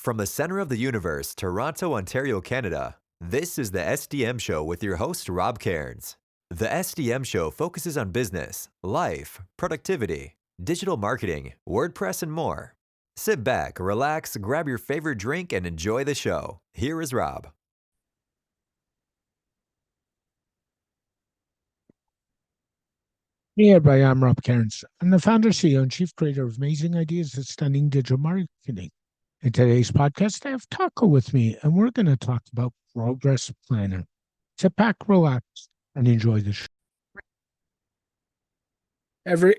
From the center of the universe, Toronto, Ontario, Canada, this is the SDM Show with your host, Rob Cairns. The SDM Show focuses on business, life, productivity, digital marketing, WordPress, and more. Sit back, relax, grab your favorite drink, and enjoy the show. Here is Rob. Hey everybody, I'm Rob Cairns. I'm the founder, CEO, and chief creator of Amazing Ideas and Stunning Digital Marketing. In today's podcast, I have Taco with me, and we're going to talk about Progress Planner. Sit back, relax, and enjoy the show.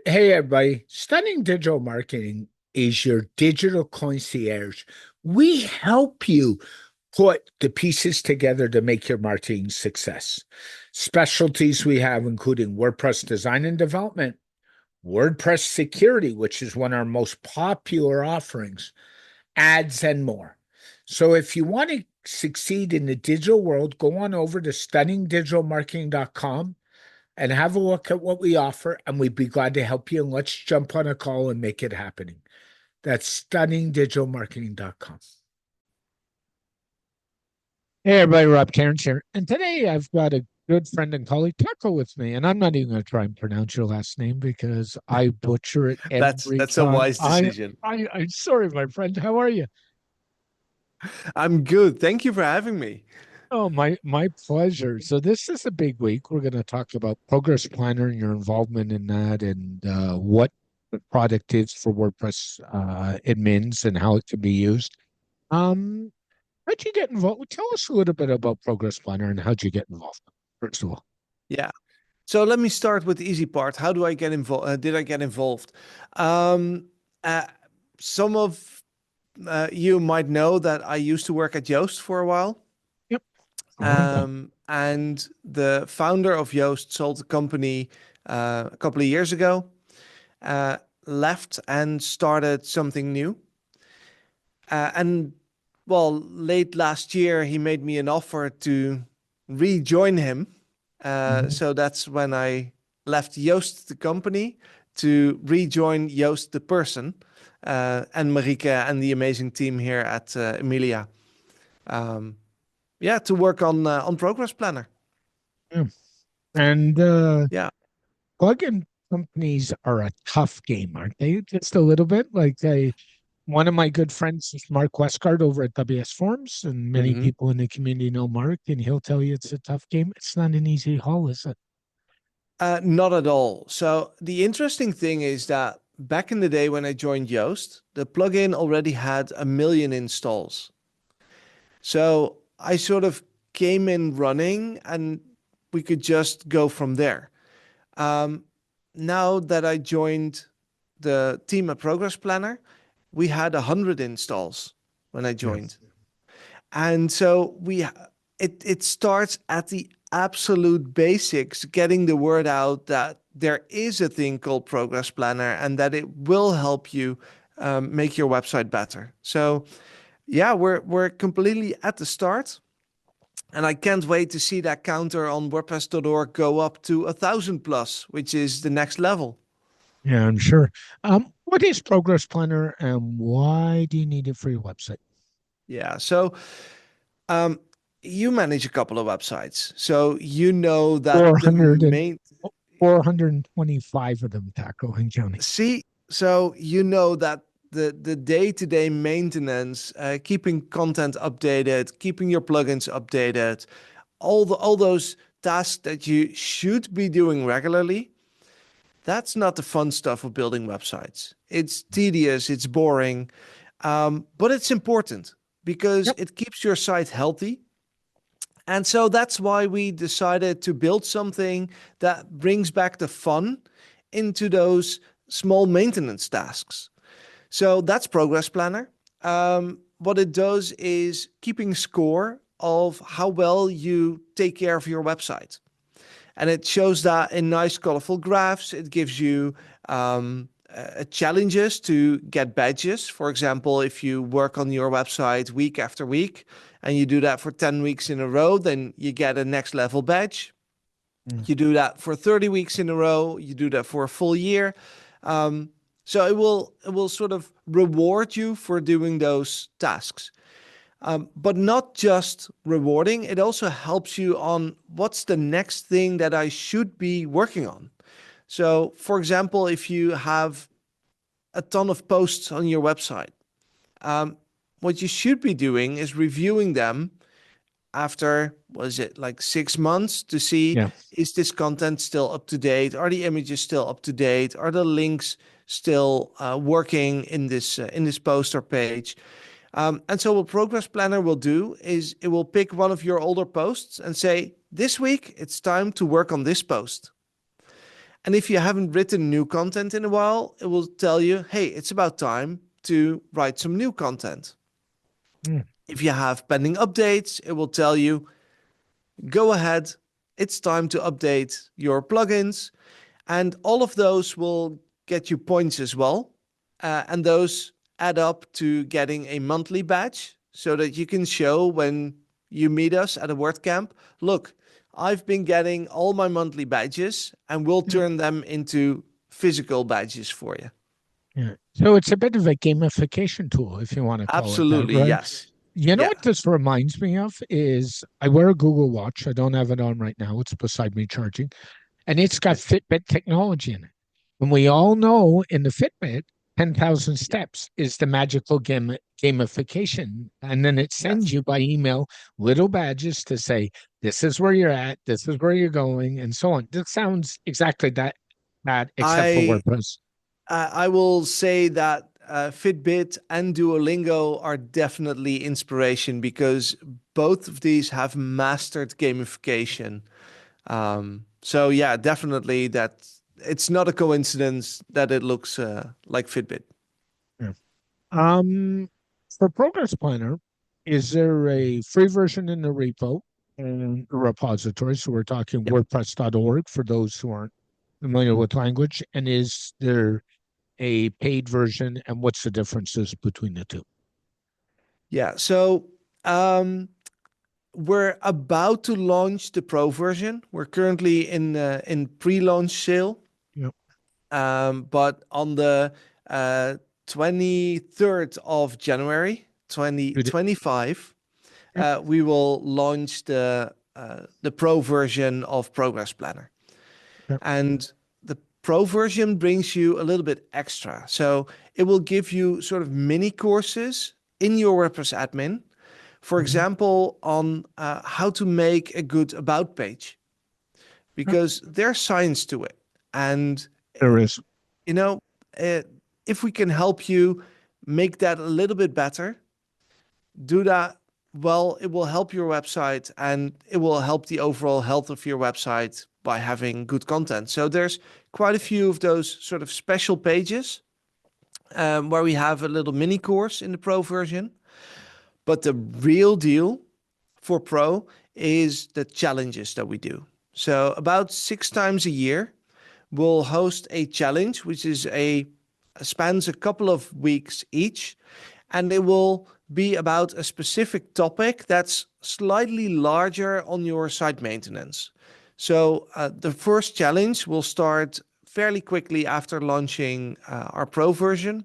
Hey everybody, Stunning Digital Marketing is your digital concierge. We help you put the pieces together to make your marketing success. Specialties we have including WordPress design and development, WordPress security, which is one of our most popular offerings, ads, and more. So if you want to succeed in the digital world, go on over to stunningdigitalmarketing.com and have a look at what we offer, and we'd be glad to help you. And let's jump on a call and make it happening. That's stunningdigitalmarketing.com. Hey everybody, Rob Cairns here. And today I've got a good friend and colleague, Taco, with me. And I'm not even going to try and pronounce your last name because I butcher it every That's time. a wise decision. I'm sorry, my friend. How are you? I'm good. Thank you for having me. Oh, my pleasure. So this is a big week. We're going to talk about Progress Planner and your involvement in that, and what the product is for WordPress admins and how it can be used. How'd you get involved? Tell us a little bit about Progress Planner and how'd you get involved, first of all. Yeah. So let me start with the easy part. How do I get involved? Did I get involved? Some of you might know that I used to work at Yoast for a while. Yep. And the founder of Yoast sold the company a couple of years ago, left and started something new. Late last year, he made me an offer to rejoin him. So that's when I left Yoast, the company, to rejoin Yoast, the person, and Marieke and the amazing team here at Emilia. To work on Progress Planner. Yeah. And plugin companies are a tough game, aren't they? Just a little bit. One of my good friends is Mark Westgard over at WS Forums, and many people in the community know Mark, and he'll tell you it's a tough game. It's not an easy haul, is it? Not at all. So the interesting thing is that back in the day when I joined Yoast, the plugin already had 1 million installs. So I sort of came in running and we could just go from there. Now that I joined the team at Progress Planner, we had 100 installs when I joined. Yes. And so it starts at the absolute basics, getting the word out that there is a thing called Progress Planner and that it will help you make your website better. So yeah, we're completely at the start. And I can't wait to see that counter on WordPress.org go up to 1,000 plus, which is the next level. Yeah, I'm sure. What is Progress Planner and why do you need it for your website? Yeah, so you manage a couple of websites. So you know that 425 of them, Taco and Johnny. See, so you know that the day-to-day maintenance, keeping content updated, keeping your plugins updated, all those tasks that you should be doing regularly, that's not the fun stuff of building websites. It's tedious, it's boring, but it's important because it keeps your site healthy. And so that's why we decided to build something that brings back the fun into those small maintenance tasks. So that's Progress Planner. What it does is keeping score of how well you take care of your website. And it shows that in nice, colorful graphs. It gives you challenges to get badges. For example, if you work on your website week after week and you do that for 10 weeks in a row, then you get a next level badge. You do that for 30 weeks in a row. You do that for a full year. So it will sort of reward you for doing those tasks. But not just rewarding, it also helps you on what's the next thing that I should be working on. So, for example, if you have a ton of posts on your website, um, what you should be doing is reviewing them after, was it like 6 months, to see, Yeah. is this content still up to date? Are the images still up to date? Are the links still working in this post or page? And so what Progress Planner will do is it will pick one of your older posts and say, this week it's time to work on this post. And if you haven't written new content in a while, it will tell you, hey, it's about time to write some new content. Mm. If you have pending updates, it will tell you, go ahead, it's time to update your plugins. And all of those will get you points as well. And those add up to getting a monthly badge so that you can show when you meet us at a WordCamp, look, I've been getting all my monthly badges, and we'll turn them into physical badges for you. Yeah. So it's a bit of a gamification tool, if you want to call it that, Absolutely, right? yes. You know Yeah. what this reminds me of is I wear a Google Watch. I don't have it on right now. It's beside me charging, and it's got Fitbit technology in it. And we all know in the Fitbit, 10,000 Yeah. steps is the magical gamification. And then it sends Yes. you by email little badges to say, this is where you're at, this is where you're going, and so on. This sounds exactly that except for I WordPress. I will say that Fitbit and Duolingo are definitely inspiration because both of these have mastered gamification. So yeah, definitely that it's not a coincidence that it looks like Fitbit. Yeah. Um, for Progress Planner, is there a free version in the repo and the repository? So we're talking Yep. WordPress.org for those who aren't familiar with language. And is there a paid version, and what's the differences between the two? Yeah. So um, we're about to launch the Pro version. We're currently in pre-launch sale. Yep. But on the 23rd of January Good. 2025, Yep. we will launch the Pro version of Progress Planner. Yep. And the Pro version brings you a little bit extra. So it will give you sort of mini courses in your WordPress admin. For Mhm. example, on how to make a good about page, Yep. because there's science to it. And There is. you know, uh, if we can help you make that a little bit better, do that. Well, it will help your website and it will help the overall health of your website by having good content. So there's quite a few of those sort of special pages where we have a little mini course in the Pro version. But the real deal for Pro is the challenges that we do. So about 6 times a year, we'll host a challenge, which is a spans a couple of weeks each, and it will be about a specific topic that's slightly larger on your site maintenance. So the first challenge will start fairly quickly after launching our Pro version,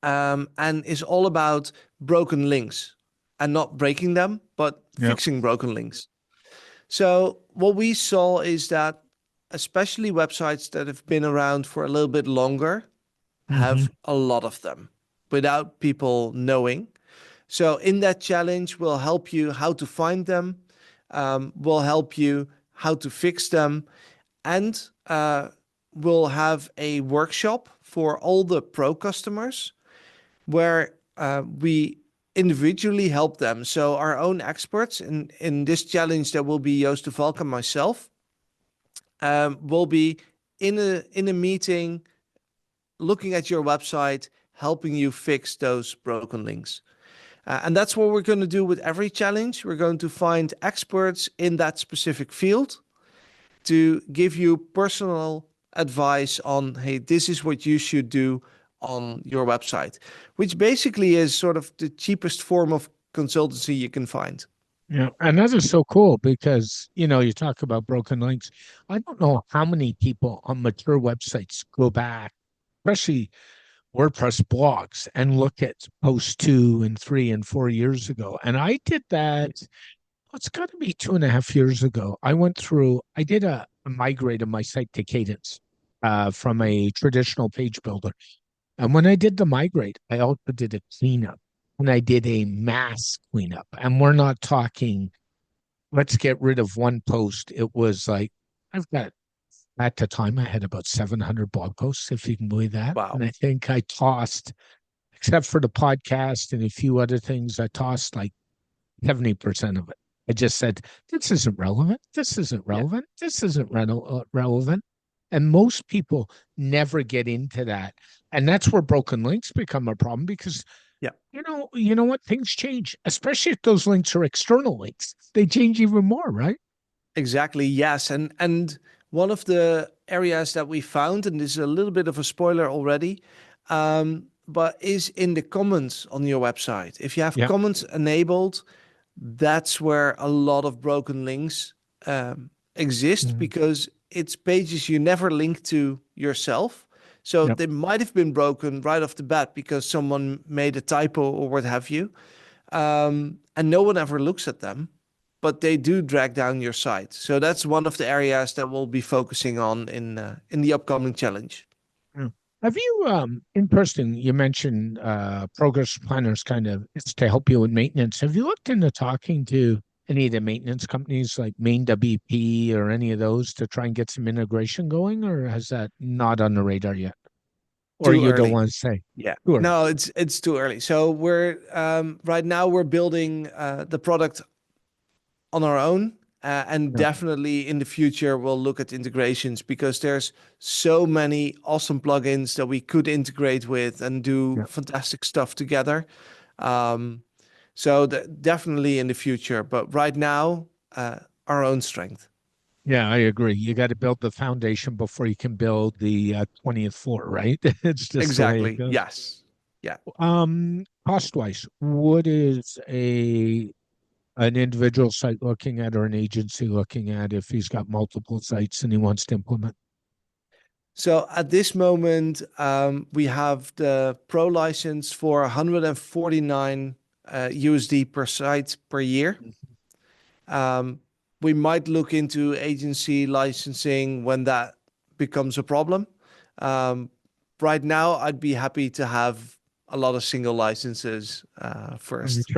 and is all about broken links and not breaking them, but Yep. fixing broken links. So what we saw is that especially websites that have been around for a little bit longer Hmm. have a lot of them without people knowing. So in that challenge, we'll help you how to find them, we'll help you how to fix them, and we'll have a workshop for all the pro customers where we individually help them. So our own experts in this challenge, that will be Joost de Valk and myself, will be in a meeting looking at your website, helping you fix those broken links. And that's what we're going to do with every challenge. We're going to find experts in that specific field to give you personal advice on, hey, this is what you should do on your website, which basically is sort of the cheapest form of consultancy you can find. Yeah, and that is so cool because, you talk about broken links. I don't know how many people on mature websites go back especially WordPress blogs, and look at posts 2 and 3 and 4 years ago. And I did that. It's got to be 2.5 years ago. I did a migrate of my site to Cadence from a traditional page builder. And when I did the migrate, I also did a cleanup and I did a mass cleanup. And we're not talking, let's get rid of one post. It was like, I've got, at the time, I had about 700 blog posts, if you can believe that. Wow. And I think I tossed, except for the podcast and a few other things, I tossed like 70% of it. I just said, this isn't relevant. This isn't relevant. This isn't relevant. And most people never get into that. And that's where broken links become a problem because, you know what? Things change, especially if those links are external links. They change even more, right? Exactly. Yes. And one of the areas that we found, and this is a little bit of a spoiler already, but is in the comments on your website. If you have comments enabled, that's where a lot of broken links exist because it's pages you never link to yourself. So they might have been broken right off the bat because someone made a typo or what have you. And no one ever looks at them, but they do drag down your site. So that's one of the areas that we'll be focusing on in the upcoming challenge. Have you, interesting, you mentioned progress planners kind of, it's to help you with maintenance. Have you looked into talking to any of the maintenance companies like Main WP or any of those to try and get some integration going, or has that not on the radar yet? Or Too you early. don't want to say? Yeah. Sure. No, it's too early. So we're right now we're building the product on our own. And definitely in the future, we'll look at integrations because there's so many awesome plugins that we could integrate with and do fantastic stuff together. So definitely in the future, but right now, our own strength. Yeah, I agree. You got to build the foundation before you can build the 20th floor, right? It's just the way it Exactly. goes. Yes. Yeah. Cost-wise, what is an individual site looking at or an agency looking at if he's got multiple sites and he wants to implement? So at this moment, we have the Pro license for 149 USD per site per year. We might look into agency licensing when that becomes a problem. Right now, I'd be happy to have a lot of single licenses first.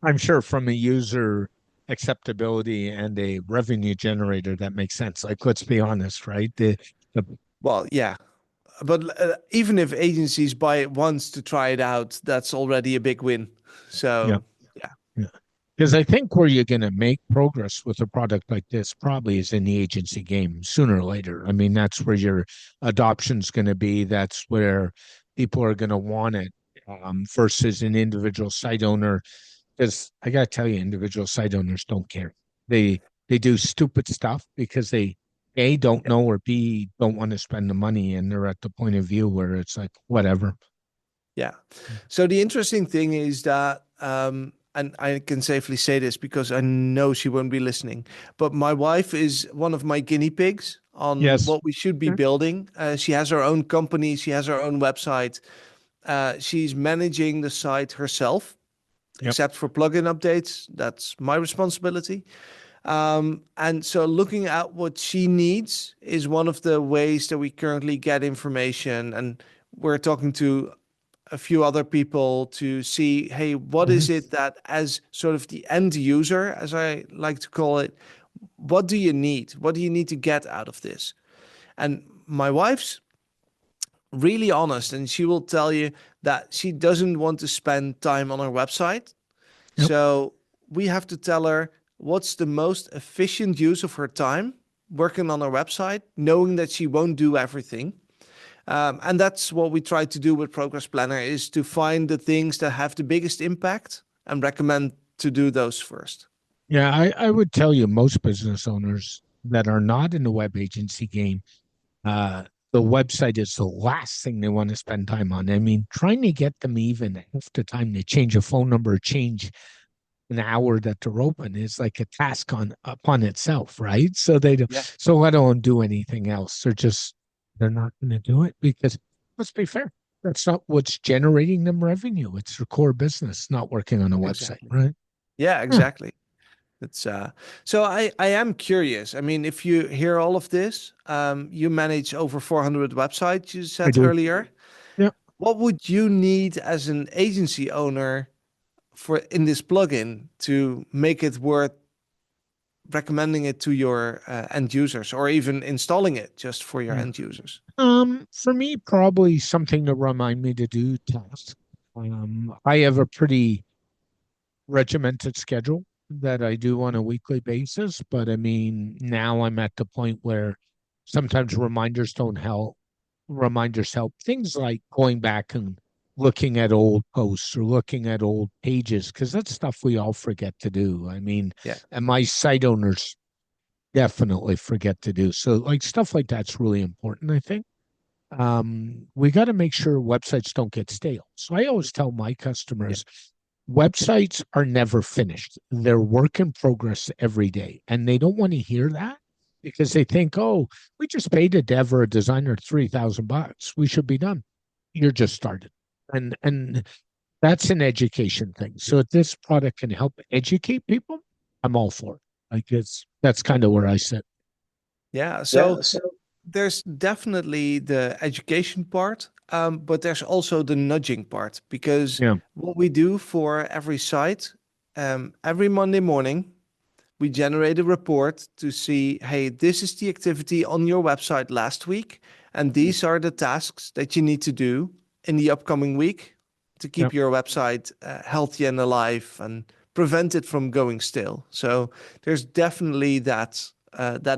I'm sure from a user acceptability and a revenue generator, that makes sense. Like, let's be honest, right? Well, yeah. But even if agencies buy it once to try it out, that's already a big win. So, yeah. Because I think where you're going to make progress with a product like this probably is in the agency game sooner or later. I mean, that's where your adoption's going to be. That's where people are going to want it versus an individual site owner. Because I got to tell you, individual site owners don't care. They do stupid stuff because they A, don't know, or B, don't want to spend the money. And they're at the point of view where it's like, whatever. Yeah. So the interesting thing is that, and I can safely say this because I know she won't be listening, but my wife is one of my guinea pigs on what we should be building. She has her own company. She has her own website. She's managing the site herself, except for plugin updates. That's my responsibility. And so looking at what she needs is one of the ways that we currently get information. And we're talking to a few other people to see, hey, what is it that as sort of the end user, as I like to call it, what do you need? What do you need to get out of this? And my wife's really honest, and she will tell you that she doesn't want to spend time on her website. So we have to tell her what's the most efficient use of her time working on her website, knowing that she won't do everything. And that's what we try to do with Progress Planner, is to find the things that have the biggest impact and recommend to do those first. Yeah, I would tell you most business owners that are not in the web agency game, the website is the last thing they want to spend time on. I mean, trying to get them even half the time to change a phone number, change an hour that they're open is like a task upon itself, right? So they don't, so let alone do anything else. They're not going to do it because let's be fair. That's not what's generating them revenue. It's their core business, not working on a website, Exactly. right? Yeah, Yeah, exactly. It's so I am curious. I mean, if you hear all of this, you manage over 400 websites, you I said do. earlier. Yeah. What would you need as an agency owner for in this plugin to make it worth recommending it to your end users or even installing it just for your Yeah. end users? For me, probably something to remind me to do tasks. I have a pretty regimented schedule that I do on a weekly basis, but I mean, now I'm at the point where sometimes reminders don't help. Reminders help. Things like going back and looking at old posts or looking at old pages, because that's stuff we all forget to do. I mean, Yeah. and my site owners definitely forget to do. So, like, stuff like that's really important, I think. We got to make sure websites don't get stale. So I always tell my Yeah. customers websites are never finished. They're work in progress every day. And they don't want to hear that because they think, oh, we just paid a dev or a designer $3,000. We should be done. You're just started. And that's an education thing. So if this product can help educate people, I'm all for it. Like that's kind of where I sit. Yeah. Yeah. So So there's definitely the education part, but there's also the nudging part because yeah. what we do for every site, every Monday morning, we generate a report to see, hey, this is the activity on your website last week, and these are the tasks that you need to do in the upcoming week to Yeah. keep your website healthy and alive and prevent it from going stale. So there's definitely that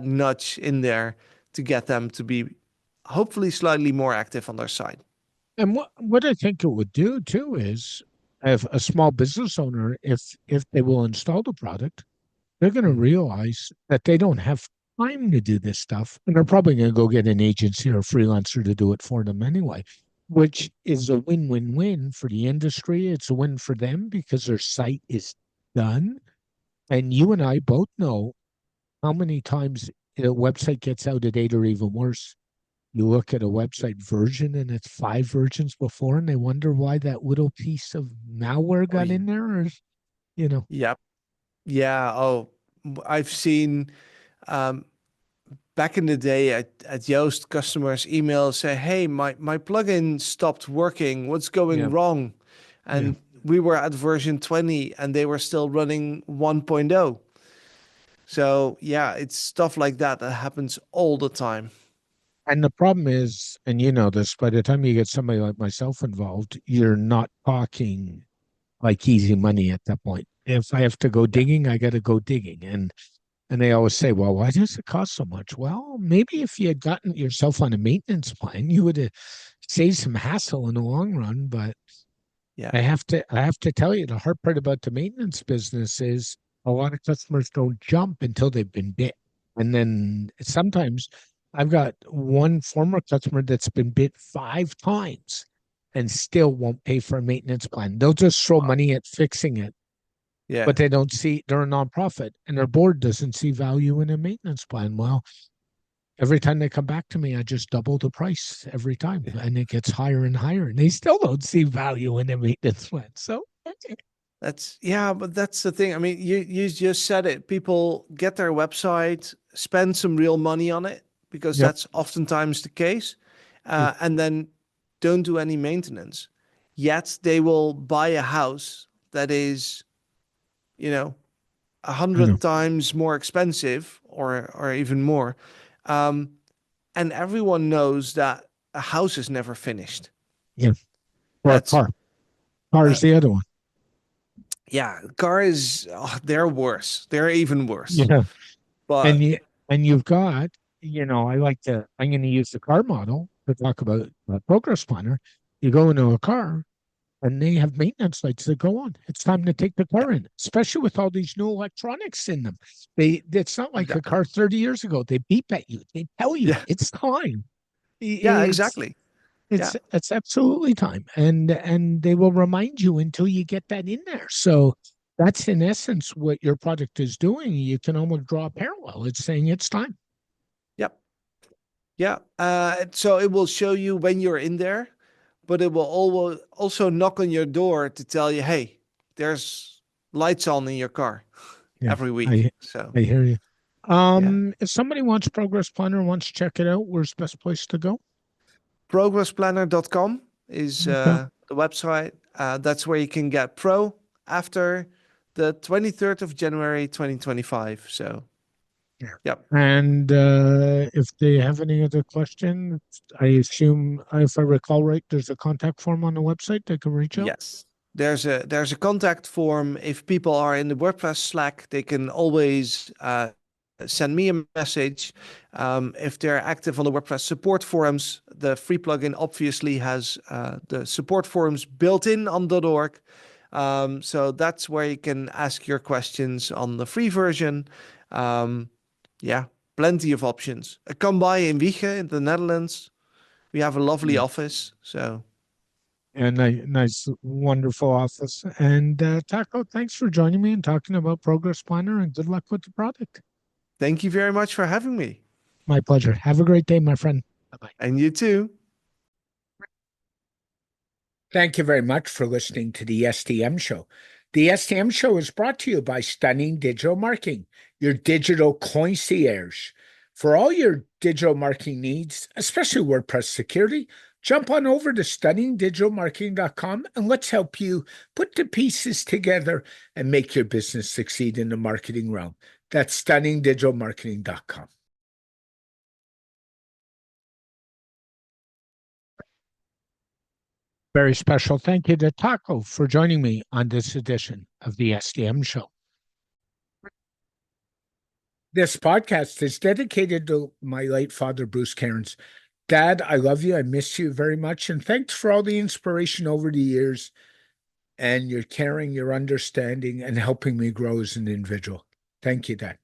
nudge in there to get them to be hopefully slightly more active on their site. And what I think it would do too is if a small business owner, if they will install the product, they're going to Mhm. realize that they don't have time to do this stuff, and they're probably going to go get an agency or a freelancer to do it for them anyway, which is a win-win-win for the industry. It's a win for them because their site is done. And you and Yeah. I both know how many times a website gets out of date or even worse. You look at a website version and it's 5 versions before, and they wonder why that little piece of malware Oh got yeah. in there, or you know, Yep. Yeah. Oh, I've seen um, back in the day at Yoast, customers email say, "Hey, my plugin stopped working. What's yeah, going wrong?" yeah. And we were at version 20 and they were still running 1.0. So, yeah, it's stuff like that that happens all the time. And the problem is, and you know this, by the time you get somebody like myself involved, you're not talking like easy money at that point. If I have to go Yeah. digging, I got to go digging. And they always say, well, why does it cost so much? Well, maybe if you had gotten yourself on a maintenance plan, you would have saved some hassle in the long run. But Yeah. I have to tell you, the hard part about the maintenance business is a lot of customers don't jump until they've been bit. And then sometimes I've got one former customer that's been bit 5 times and still won't pay for a maintenance plan. They'll just throw Wow. money at fixing it, but Yeah. they don't see they're a nonprofit and their board doesn't see value in a maintenance plan. Well, every time they come back to me, I just double the price every time, Yeah. and it gets higher and higher, and they still don't see value in a maintenance plan. So, okay. Yeah, but that's the thing. I mean, you just said it. People get their website, spend some real money on it because Yep. that's oftentimes the case, Yep. and then don't do any maintenance. Yet they will buy a house that is, you know, a I know. hundred times more expensive or even more. Um, and everyone knows that a house is never finished. Yeah. Or a That's car. Car uh, is the other one. yeah, car is they're worse. They're even worse. Yeah. And But you and you've got, I'm going to use the car model to talk about a progress planner. You go into a car and they have maintenance lights that go on. It's time to take the yeah, car in, especially with all these new electronics in them. It's not like a exactly. car 30 years ago. They beep at you. They tell you Yeah, it's time. yeah, It's exactly. Yeah, it's absolutely time, and they will remind you until you get that in there. So that's in essence what your product is doing. You can almost draw a parallel. It's saying it's time. yep, Yeah. So it will show you when you're in there, but it will also knock on your door to tell you, hey, there's lights on in your car Yeah, every week. I So I hear you. yeah. If somebody wants Progress Planner, wants to check it out, where's the best place to go? Progressplanner.com is Okay. the website. That's where you can get Pro after the 23rd of January 2025. So, Yeah. yep. And if they have any other questions, I assume, if I recall right, there's a contact form on the website they can reach out. Yes. There's a contact form. If people are in the WordPress Slack, they can always send me a message. If they're active on the WordPress support forums, the free plugin obviously has the support forums built in on .org. So that's where you can ask your questions on the free version. Um, yeah, plenty of options. Come by in Wiegen in the Netherlands. We have a lovely Yeah. office. So And nice, wonderful office. And Taco, thanks for joining me and talking about Progress Planner, and good luck with the product. thank you very much for having me. My pleasure. Have a great day, my friend. Bye-bye. And you too. Thank you very much for listening to the STM Show. The STM Show is brought to you by Stunning Digital Marketing, your digital concierge. For all your digital marketing needs, especially WordPress security, jump on over to stunningdigitalmarketing.com and let's help you put the pieces together and make your business succeed in the marketing realm. That's stunningdigitalmarketing.com. Very special thank you to Taco for joining me on this edition of the SDM Show. This podcast is dedicated to my late father, Bruce Cairns. Dad, I love you. I miss you very much. And thanks for all the inspiration over the years and your caring, your understanding, and helping me grow as an individual. Thank you, Dad.